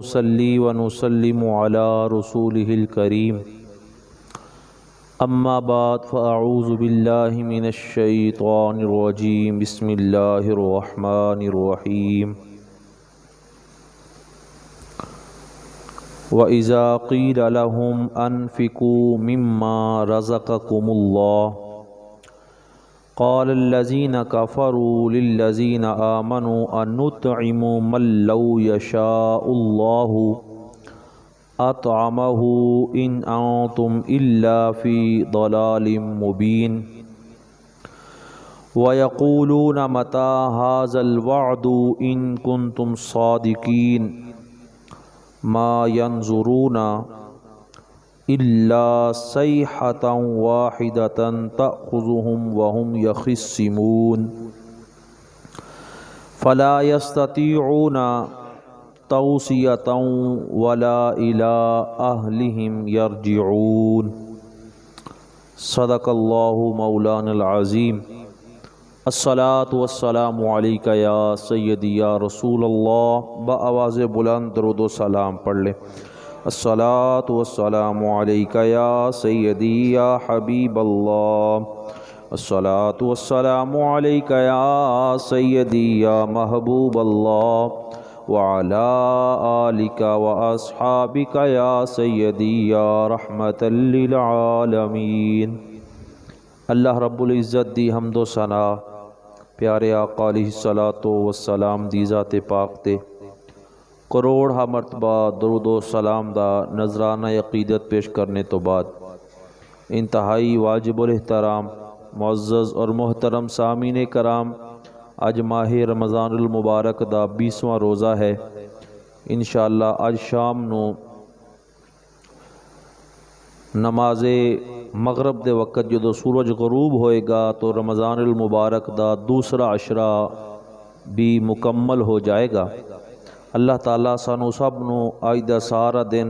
نصلي ونسلم على رسوله الكريم أما بعد فأعوذ بالله من الشيطان الرجيم بسم الله الرحمن الرحيم وإذا قيل لهم أنفقوا مما رزقكم الله قال الذين كفروا للذين آمنوا أنطعم من لو يشاء الله أطعمه إن أنتم إلا في ضلال مبين ويقولون متى هذا الوعد إن كنتم صادقين ما ينظرون إلا صيحة واحدة تأخذهم وهم يخصمون فلا يستطيعون توصية ولا إلى أهلهم يرجعون صدق الله مولانا العظيم الصلاة والسلام عليك يا سيدي يا رسول الله بآواز بلند درود و سلام پڑھ لیں الصلاة والسلام عليك يا سيدي يا حبيب الله الصلاة والسلام عليك يا سيدي يا محبوب الله وعلى آلك وأصحابك يا سيدي يا رحمة للعالمين۔ اللہ رب العزت دی حمد و ثنا پیارے آقا علیہ الصلاۃ والسلام دی ذات پاک تے کروڑ مرتبہ درود و سلام دا نذرانہ عقیدت پیش کرنے تو بعد انتہائی واجب الاحترام معزز اور محترم سامعین کرام، آج ماہ رمضان المبارک دا 20واں روزہ ہے۔ انشاءاللہ آج شام نو نماز مغرب دے وقت جدو سورج غروب ہوئے گا تو رمضان المبارک دا دوسرا عشرہ بھی مکمل ہو جائے گا۔ اللہ تعالیٰ سانو سب نو آج دا سارا دن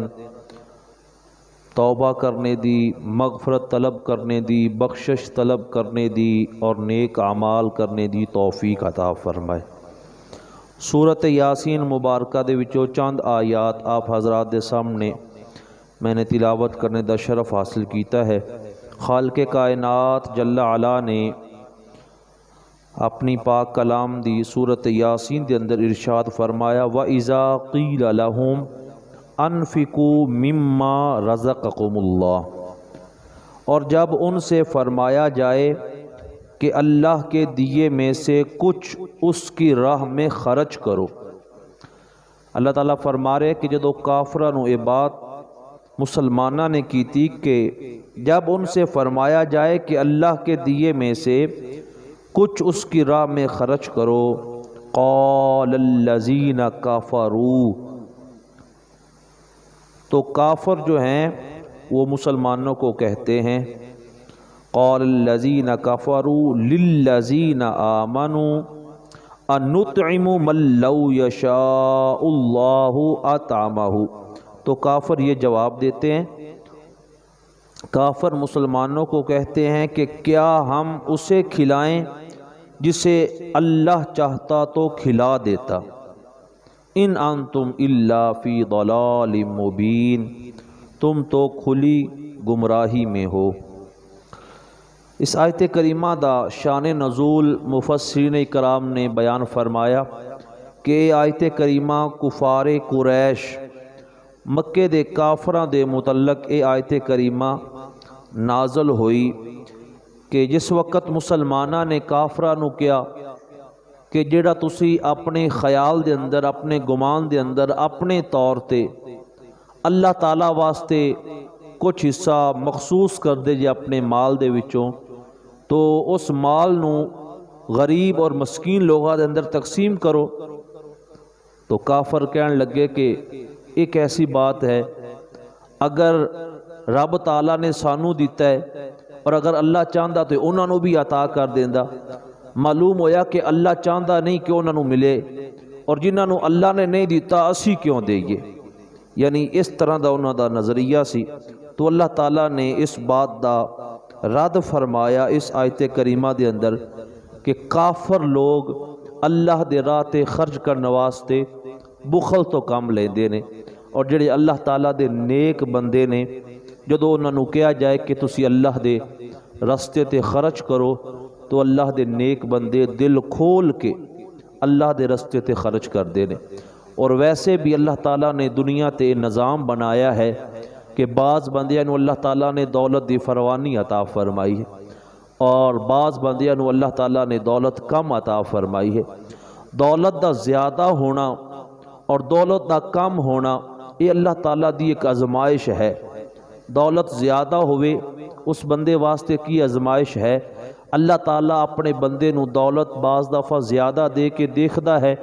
توبہ کرنے دی، مغفرت طلب کرنے دی، بخشش طلب کرنے دی اور نیک اعمال کرنے دی توفیق عطا فرمائے۔ سورۃ یاسین مبارکہ دے وچوں چند آیات آپ حضرات دے سامنے میں نے تلاوت کرنے دا شرف حاصل کیتا ہے۔ خالق کائنات جل علا نے اپنی پاک کلام دی سورۃ یاسین دے اندر ارشاد فرمایا وَإِذَا قِيلَ لَهُمْ أَنفِقُوا مِمَّا رَزَقَكُمُ اللَّهُ، اور جب ان سے فرمایا جائے کہ اللہ کے دیے میں سے کچھ اس کی راہ میں خرچ کرو۔ اللہ تعالیٰ فرما رہے کہ جدو کافروں نو یہ بات مسلمانہ نے کی تھی کہ جب ان سے فرمایا جائے کہ اللہ کے دیے میں سے کچھ اس کی راہ میں خرچ کرو، قال الذین کفروا، تو کافر جو ہیں وہ مسلمانوں کو کہتے ہیں قال الذین کفروا للذین آمنوا انطعم من لو یشاء اللہ اطعمہ، تو کافر یہ جواب دیتے ہیں، کافر مسلمانوں کو کہتے ہیں کہ کیا ہم اسے کھلائیں جسے اللہ چاہتا تو کھلا دیتا، ان انتم الا فی ضلال مبین، تم تو کھلی گمراہی میں ہو۔ اس آیت کریمہ دا شان نزول مفسرین اکرام نے بیان فرمایا کہ آیت کریمہ کفار قریش مکے دے کافراں دے متعلق اے آیت کریمہ نازل ہوئی کہ جس وقت مسلمانہ نے کافراں نو کیا کہ جڑا تسی اپنے خیال دے اندر، اپنے گمان دے اندر، اپنے طور تے اللہ تعالیٰ واسطے کچھ حصہ مخصوص کر دے جے اپنے مال دے وچوں، تو اس مال نو غریب اور مسکین لوگاں دے اندر تقسیم کرو۔ تو کافر کہن لگے کہ ایک ایسی بات ہے، اگر رب تعالیٰ نے سانو دیتا ہے اور اگر اللہ چاہتا تو انہوں نے بھی عطا کر دیندا، معلوم ہویا کہ اللہ چاہتا نہیں کہ انہوں نے ملے، اور جنہوں نے اللہ نے نہیں دیتا اسی کیوں دئیے، یعنی اس طرح دا انہوں دا نظریہ سی۔ تو اللہ تعالیٰ نے اس بات دا رد فرمایا اس آیت کریمہ دے اندر کہ کافر لوگ اللہ دے راہ تے خرچ کرنے واسطے بخل تو کم لیندے نے۔ اور جڑے اللہ تعالیٰ دے نیک بندے نے جدو انہاں نو کہا جائے کہ تسی اللہ دے رستے تے خرچ کرو تو اللہ دے نیک بندے دل کھول کے اللہ دے رستے تے خرچ کر دے نے۔ اور ویسے بھی اللہ تعالیٰ نے دنیا تے نظام بنایا ہے کہ بعض بندیاں نو اللہ تعالیٰ نے دولت دی فراوانی عطا فرمائی ہے اور بعض بندیاں نو اللہ تعالیٰ نے دولت کم عطا فرمائی ہے۔ دولت دا زیادہ ہونا اور دولت دا کم ہونا یہ اللہ تعالیٰ دی ایک آزمائش ہے۔ دولت زیادہ ہوئے اس بندے واسطے کی آزمائش ہے۔ اللہ تعالیٰ اپنے بندے نو دولت بعض دفعہ زیادہ دے کے دیکھدا ہے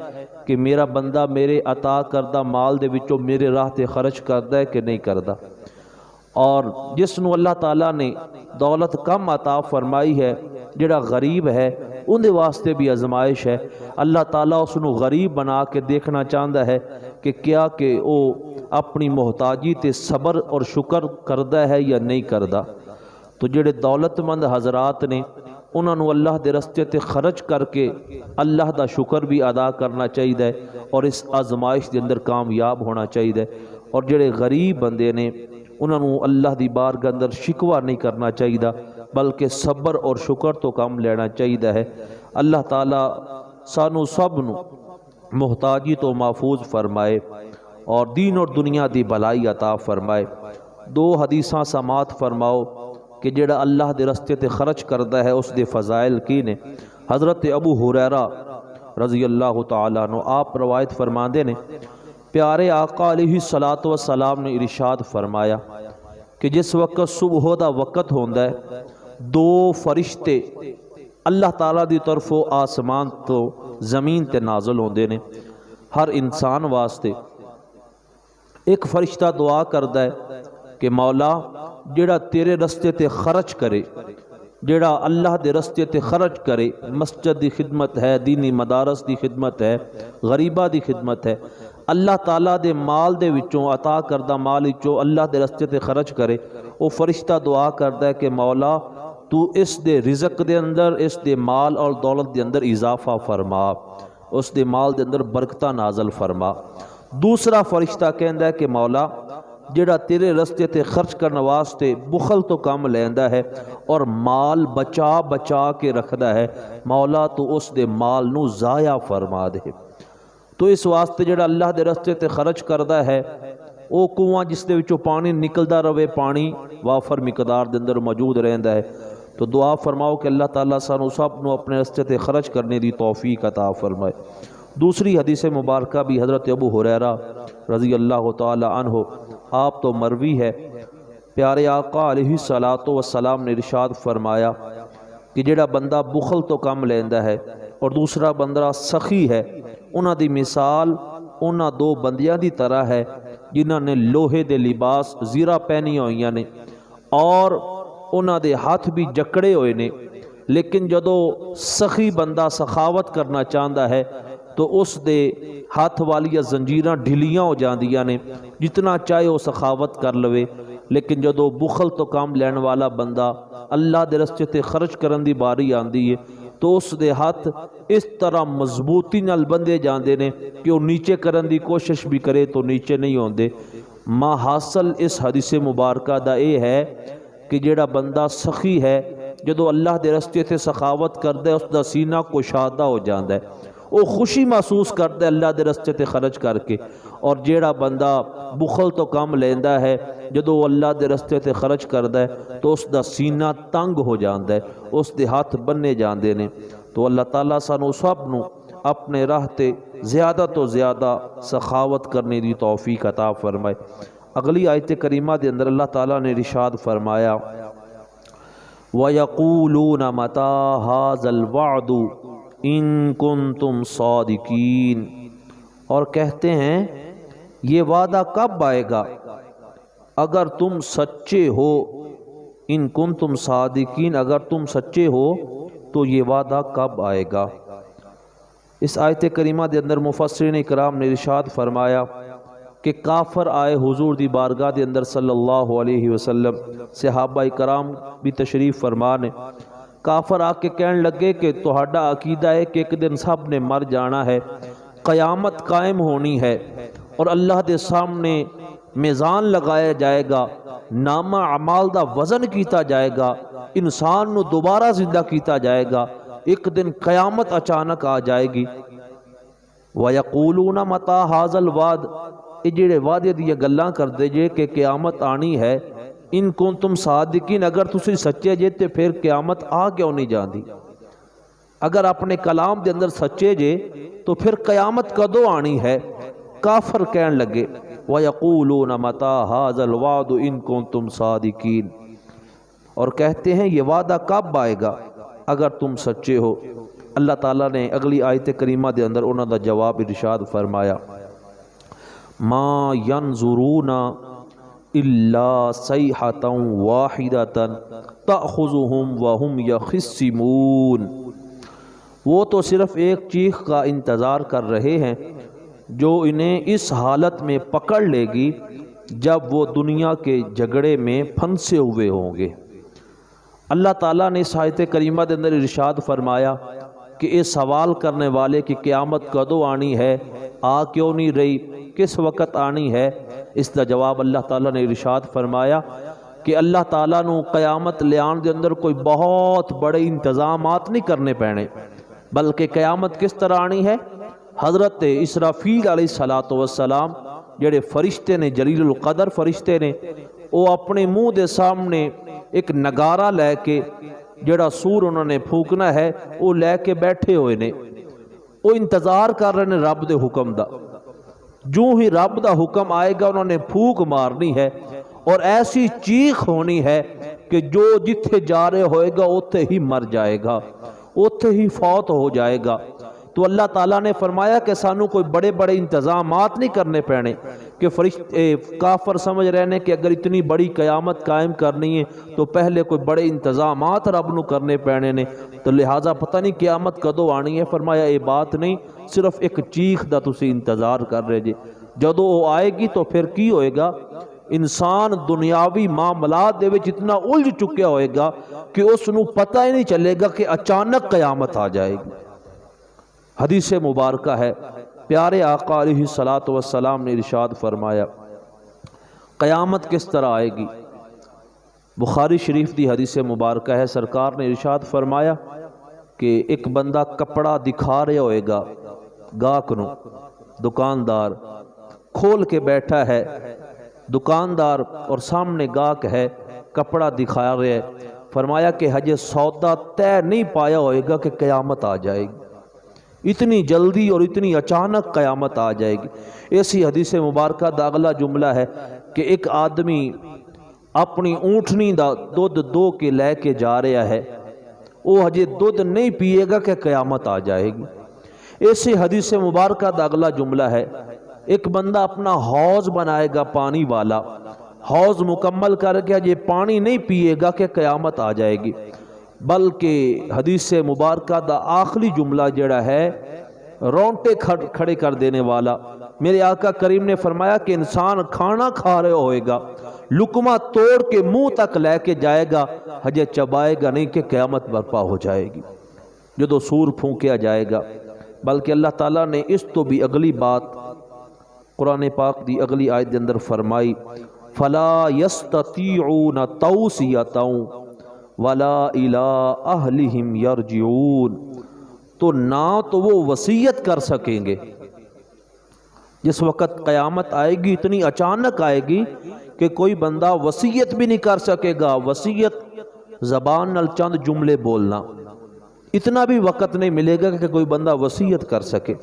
کہ میرا بندہ میرے عطا کردہ مال دے وچوں میرے راہ تے خرچ کردا ہے کہ نہیں کردا۔ اور جس نو اللہ تعالیٰ نے دولت کم عطا فرمائی ہے جڑا غریب ہے ان دے واسطے بھی آزمائش ہے۔ اللہ تعالیٰ اس نو غریب بنا کے دیکھنا چاہتا ہے کہ کیا کہ او اپنی محتاجی تے صبر اور شکر کردا ہے یا نہیں کردا۔ تو جڑے دولت مند حضرات نے انہاں نو اللہ دے رستے تے خرچ کر کے اللہ دا شکر بھی ادا کرنا چاہیے اور اس آزمائش دے اندر کامیاب ہونا چاہیے۔ اور جڑے غریب بندے نے انہاں نو اللہ دی بارگاہ اندر شکوہ نہیں کرنا چاہیے بلکہ صبر اور شکر تو کام لینا چاہیے ہے۔ اللہ تعالیٰ سانو سب نو محتاجی تو محفوظ فرمائے اور دین اور دنیا دی بھلائی عطا فرمائے۔ دو حدیثاں سماعت فرماؤ کہ جڑا اللہ دے رستے تے خرچ کردا ہے اس دے فضائل کی نے۔ حضرت ابو ہریرہ رضی اللہ تعالیٰ عنہ آپ روایت فرماندے نے پیارے آقا علیہ الصلوۃ والسلام نے ارشاد فرمایا کہ جس وقت صبح دا وقت ہوندا ہے دو فرشتے اللہ تعالیٰ دی طرفوں آسمان تو زمین تے نازل ہوندے نے۔ ہر انسان واسطے ایک فرشتہ دعا کردا ہے کہ مولا جڑا تیرے رستے تے خرچ کرے، جڑا اللہ دے رستے تے خرچ کرے، مسجد دی خدمت ہے، دینی مدارس دی خدمت ہے، غریبہ دی خدمت ہے، اللہ تعالیٰ دے مال دے وچوں عطا کردہ مال وچوں اللہ دے رستے تے خرچ کرے، وہ فرشتہ دعا کردا ہے کہ مولا تو اس دے رزق دے اندر، اس دے مال اور دولت دے اندر اضافہ فرما، اس دے مال دے اندر برکتہ نازل فرما۔ دوسرا فرشتہ کہندا ہے کہ مولا جڑا تیرے رستے تے خرچ کرنے واسطے بخل تو کم لیندا ہے اور مال بچا بچا کے رکھدا ہے، مولا تو اس دے مال نو ضائع فرما دے۔ تو اس واسطے جڑا اللہ دے رستے تے خرچ کردا ہے او کنواں جس دے وچوں پانی نکلدا رہے، پانی وافر مقدار دے اندر موجود رہندا ہے۔ تو دعا فرماؤ کہ اللہ تعالیٰ سانو سب نو اپنے رستے تے خرچ کرنے دی توفیق عطا فرمائے۔ دوسری حدیث مبارکہ بھی حضرت ابو ہریرہ رضی اللہ تعالی عنہ آپ تو مروی ہے، پیارے آقا علیہ الصلوۃ والسلام نے ارشاد فرمایا کہ جڑا بندہ بخل تو کم لیندا ہے اور دوسرا بندہ سخی ہے، انہاں دی مثال انہاں دو بندیاں دی طرح ہے جنہاں نے لوہے دے لباس زیرہ پہنی ہوئیاں نے اور انہاں دے ہاتھ بھی جکڑے ہوئے نے، لیکن جدو سخی بندہ سخاوت کرنا چاہتا ہے تو اس دے ہاتھ والیاں زنجیراں ڈھلیاں ہو جاندیاں نے، جتنا چاہے وہ سخاوت کر لوے، لیکن جدو بخل تو کام لین والا بندہ اللہ دے رستے تے خرچ کرن دی باری آندی ہے تو اس دے ہاتھ اس طرح مضبوطی نال بندے جاندے نے کہ وہ نیچے کرن دی کوشش بھی کرے تو نیچے نہیں ہوندے۔ ما حاصل اس حدیث مبارکہ دا اے ہے کہ جڑا بندہ سخی ہے جدو اللہ دے رستے تے سخاوت کردا ہے اس دا سینہ کشادہ ہو جاندا ہے، وہ خوشی محسوس کرتا ہے اللہ دے رستے تے خرچ کر کے۔ اور جیڑا بندہ بخل تو کم لیندا ہے جدو وہ اللہ دے رستے تے خرچ کردا ہے تو اس دا سینہ تنگ ہو جاندا ہے، اس دے ہاتھ بننے جاندے نے۔ تو اللہ تعالیٰ سانو سب نو اپنے راہ تے زیادہ تو زیادہ سخاوت کرنے دی توفیق عطا فرمائے۔ اگلی آیت کریمہ دے اندر اللہ تعالیٰ نے ارشاد فرمایا وَيَقُولُونَ مَتَى هَذَا الْوَعْدُ ان کنتم صادقین، اور کہتے ہیں یہ وعدہ کب آئے گا اگر تم سچے ہو، ان کنتم صادقین اگر تم سچے ہو تو یہ وعدہ کب آئے گا۔ اس آیت کریمہ دے اندر مفسرین اکرام نے ارشاد فرمایا کہ کافر آئے حضور دی بارگاہ دے اندر صلی اللہ علیہ وسلم، صحابہ اکرام بھی تشریف فرما نے، کافر آ کے کہن لگے کہ تہاڈا عقیدہ ہے کہ ایک دن سب نے مر جانا ہے، قیامت قائم ہونی ہے اور اللہ دے سامنے میزان لگایا جائے گا، نامہ اعمال دا وزن کیتا جائے گا، انسان نو دوبارہ زندہ کیتا جائے گا، ایک دن قیامت اچانک آ جائے گی۔ وَيَقُولُونَ مَتَى هَذَا الْوَعْدُ، یہ جڑے وعدے دی گلاں کردے جے کہ قیامت آنی ہے، ان کنتم صادقین، اگر تسی سچے جے تے پھر قیامت آ کیوں نہیں جاندی؟ اگر اپنے کلام دے اندر سچے جے تو پھر قیامت کدوں آنی ہے؟ کافر کہن لگے وَيَقُولُونَ مَتَى هَذَا الْوَعْدُ إِن كُنتُمْ صَادِقِينَ، اور کہتے ہیں یہ وعدہ کب آئے گا اگر تم سچے ہو۔ اللہ تعالیٰ نے اگلی آیت کریمہ دے اندر انہوں دا جواب ارشاد فرمایا، مَا يَنظُرُونَ إِلَّا صَيْحَةً وَاحِدَةً تَأْخُذُهُمْ وَهُمْ يَخِصِّمُونَ، وہ تو صرف ایک چیخ کا انتظار کر رہے ہیں جو انہیں اس حالت میں پکڑ لے گی جب وہ دنیا کے جھگڑے میں پھنسے ہوئے ہوں گے۔ اللہ تعالیٰ نے اس آیت کریمہ دے اندر ارشاد فرمایا کہ یہ سوال کرنے والے کی قیامت کدوں آنی ہے، آ کیوں نہیں رہی، کس وقت آنی ہے، اس دا جواب اللہ تعالیٰ نے ارشاد فرمایا کہ اللہ تعالیٰ نو قیامت لیان دے اندر کوئی بہت بڑے انتظامات نہیں کرنے پینے، بلکہ قیامت کس طرح آنی ہے؟ حضرت اسرافیل علیہ السلام جڑے فرشتے نے، جلیل القدر فرشتے نے، وہ اپنے منہ دے سامنے ایک نگارہ لے کے جڑا سور انہوں نے پھونکنا ہے وہ لے کے بیٹھے ہوئے نے، وہ انتظار کر رہے ہیں رب دے حکم دا۔ جو ہی رب دا حکم آئے گا انہوں نے پھونک مارنی ہے اور ایسی چیخ ہونی ہے کہ جو جتھے جا رہے ہوئے گا اتھے ہی مر جائے گا، اتھے ہی فوت ہو جائے گا۔ تو اللہ تعالیٰ نے فرمایا کہ سانو کوئی بڑے بڑے انتظامات نہیں کرنے پینے کہ کافر سمجھ رہے ہیں کہ اگر اتنی بڑی قیامت قائم کرنی ہے تو پہلے کوئی بڑے انتظامات رب نو کرنے پینے نے، تو لہٰذا پتہ نہیں قیامت کدوں آنی ہے۔ فرمایا یہ بات نہیں، صرف ایک چیخ دا تسی انتظار کر رہے جے، جدو وہ آئے گی تو پھر کی ہوئے گا؟ انسان دنیاوی معاملات دے وچ اتنا الجھ چکیا ہوئے گا کہ اس نو پتہ ہی نہیں چلے گا کہ اچانک قیامت آ جائے گی۔ حدیث مبارکہ ہے، پیارے آقا علیہ السلام نے ارشاد فرمایا قیامت کس طرح آئے گی۔ بخاری شریف دی حدیث مبارکہ ہے، سرکار نے ارشاد فرمایا کہ ایک بندہ کپڑا دکھا رہا ہوئے گا گاہک نو، دکاندار کھول کے بیٹھا ہے، دکاندار اور سامنے گاہک ہے، کپڑا دکھا رہے ہے، فرمایا کہ ہجے سودا طے نہیں پایا ہوئے گا کہ قیامت آ جائے گی، اتنی جلدی اور اتنی اچانک قیامت آ جائے گی۔ ایسی حدیث مبارکہ دا اگلا جملہ ہے کہ ایک آدمی اپنی اونٹنی دا دودھ دو کے لے کے جا رہا ہے، وہ ہجے دودھ نہیں پیے گا کہ قیامت آ جائے گی۔ ایسی حدیث مبارکہ دا اگلا جملہ ہے ایک بندہ اپنا حوض بنائے گا پانی والا، حوض مکمل کر کے ہجے پانی نہیں پیے گا کہ قیامت آ جائے گی، بلکہ حدیث مبارکہ دا آخری جملہ جڑا ہے رونٹے کھڑے کر دینے والا، میرے آقا کریم نے فرمایا کہ انسان کھانا کھا رہے ہوئے گا، لقمہ توڑ کے منہ تک لے کے جائے گا، ہجے چبائے گا نہیں کہ قیامت برپا ہو جائے گی جدو سور پھونکیا جائے گا۔ بلکہ اللہ تعالیٰ نے اس تو بھی اگلی بات قرآن پاک دی اگلی آیت دے اندر فرمائی، فَلَا يَسْتَطِيعُونَ تَوْصِيَةً وَلَا إِلَىٰ أَهْلِهِمْ يَرْجِعُونَ، تو نہ تو وہ وصیت کر سکیں گے، جس وقت قیامت آئے گی اتنی اچانک آئے گی کہ کوئی بندہ وصیت بھی نہیں کر سکے گا، وصیت زبان نال چند جملے بولنا، اتنا بھی وقت نہیں ملے گا کہ کوئی بندہ وصیت کر سکے۔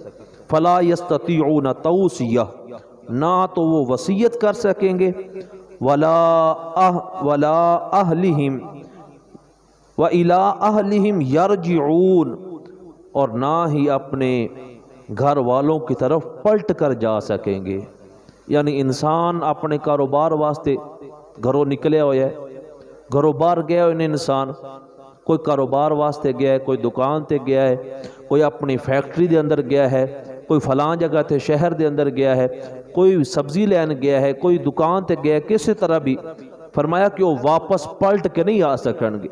فَلَا يَسْتَطِيعُونَ تَوْصِيَةً، نہ تو وہ وصیت کر سکیں گے، وَلَا أَهْلِهِمْ وَإِلَىٰ أَهْلِهِمْ يَرْجِعُونَ، اور نہ ہی اپنے گھر والوں کی طرف پلٹ کر جا سکیں گے۔ یعنی انسان اپنے کاروبار واسطے گھروں نکلے ہوئے ہے، گھروں باہر گیا ہوئے انسان، کوئی کاروبار واسطے گیا ہے، کوئی دکان تے گیا ہے، کوئی اپنی فیکٹری دے اندر گیا ہے، کوئی فلاں جگہ تے شہر دے اندر گیا ہے، کوئی سبزی لین گیا ہے، کوئی دکان تے گیا ہے، کسی طرح بھی فرمایا کہ وہ واپس پلٹ کے نہیں آ سکن گے،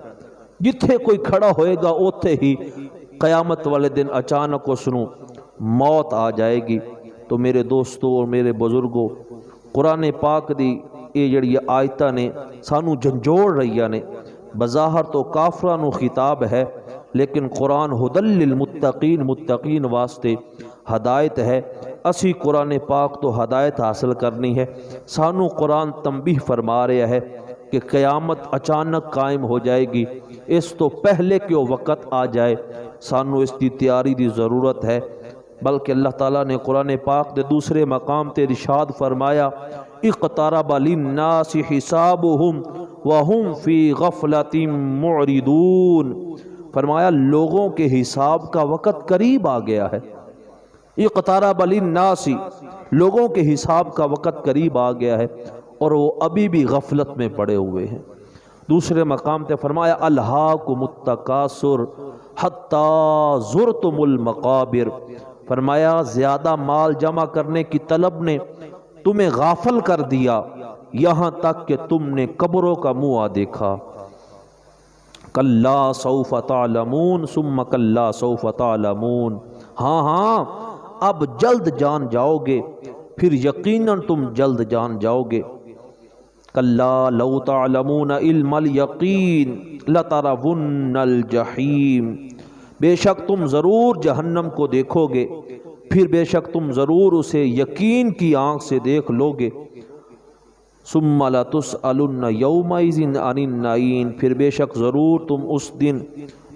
جتھے کوئی کھڑا ہوئے گا اوتھے ہی قیامت والے دن اچانک اس نو موت آ جائے گی۔ تو میرے دوستوں اور میرے بزرگوں، قرآن پاک دی یہ جڑی آیتاں نے سانو جھنجھوڑ رہی نے، بظاہر تو کافراں نو خطاب ہے، لیکن قرآن ہدی للمتقین، متقین واسطے ہدایت ہے۔ اسی قرآن پاک تو ہدایت حاصل کرنی ہے۔ سانو قرآن تنبیہ فرما رہا ہے کہ قیامت اچانک قائم ہو جائے گی، اس تو پہلے کہ وہ وقت آ جائے سانو اس کی تیاری دی ضرورت ہے۔ بلکہ اللہ تعالیٰ نے قرآن پاک دے دوسرے مقام تے ارشاد فرمایا، اقترب للناس حسابهم وهم فی غفلۃ معرضون، فرمایا لوگوں کے حساب کا وقت قریب آ گیا ہے۔ اقترب للناس، لوگوں کے حساب کا وقت قریب آ گیا ہے اور وہ ابھی بھی غفلت میں پڑے ہوئے ہیں۔ دوسرے مقام تے فرمایا الہاکم التکاثر حتی زرتم المقابر، فرمایا زیادہ مال جمع کرنے کی طلب نے تمہیں غافل کر دیا، یہاں تک کہ تم نے قبروں کا منہ دیکھا۔ کلا سوف تعلمون ثم کلا سوف تعلمون، ہاں اب جلد جان جاؤ گے، پھر یقیناً تم جلد جان جاؤ گے۔ کلا لو تعلمون علم الیقین لترون الجحیم، بے شک تم ضرور جہنم کو دیکھو گے، پھر بے شک تم ضرور اسے یقین کی آنکھ سے دیکھ لو گے۔ ثم لتسألن یومئذ عن النعیم، پھر بے شک ضرور تم اس دن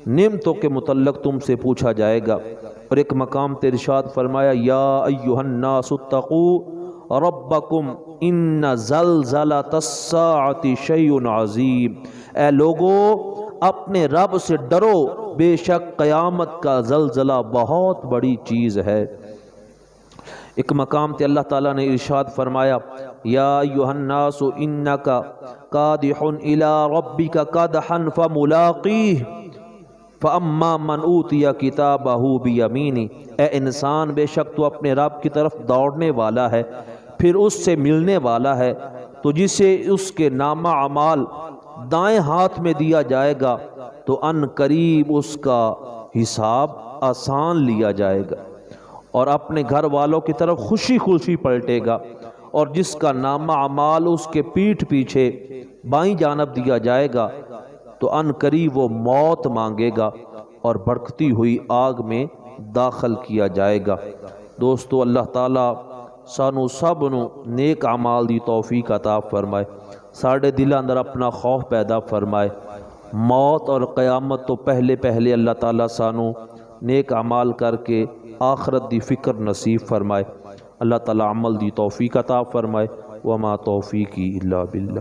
نعمتوں کے متعلق تم سے پوچھا جائے گا۔ اور ایک مقام تے ارشاد فرمایا یا ایھا الناس اتقوا ربکم ان زلزلۃ الساعۃ شیء عظیم، اے لوگو اپنے رب سے ڈرو، بے شک قیامت کا زلزلہ بہت بڑی چیز ہے۔ ایک مقام تے اللہ تعالیٰ نے ارشاد فرمایا یا ایھا الناس انک قادح الی ربک قدحا فملاقیہ فاما من اوتی کتابہ بیمینہ، اے انسان بے شک تو اپنے رب کی طرف دوڑنے والا ہے، پھر اس سے ملنے والا ہے۔ تو جسے اس کے نامہ اعمال دائیں ہاتھ میں دیا جائے گا تو ان قریب اس کا حساب آسان لیا جائے گا اور اپنے گھر والوں کی طرف خوشی خوشی پلٹے گا، اور جس کا نامہ اعمال اس کے پیٹھ پیچھے بائیں جانب دیا جائے گا تو ان قریب وہ موت مانگے گا اور بھڑکتی ہوئی آگ میں داخل کیا جائے گا۔ دوستو اللہ تعالیٰ سانو سب نو نیک اعمال دی توفیق عطا فرمائے، ساڑھے دل اندر اپنا خوف پیدا فرمائے، موت اور قیامت تو پہلے پہلے اللہ تعالیٰ سانو نیک اعمال کر کے آخرت دی فکر نصیب فرمائے۔ اللہ تعالیٰ عمل دی توفیق عطا فرمائے۔ وما توفیقی الا باللہ۔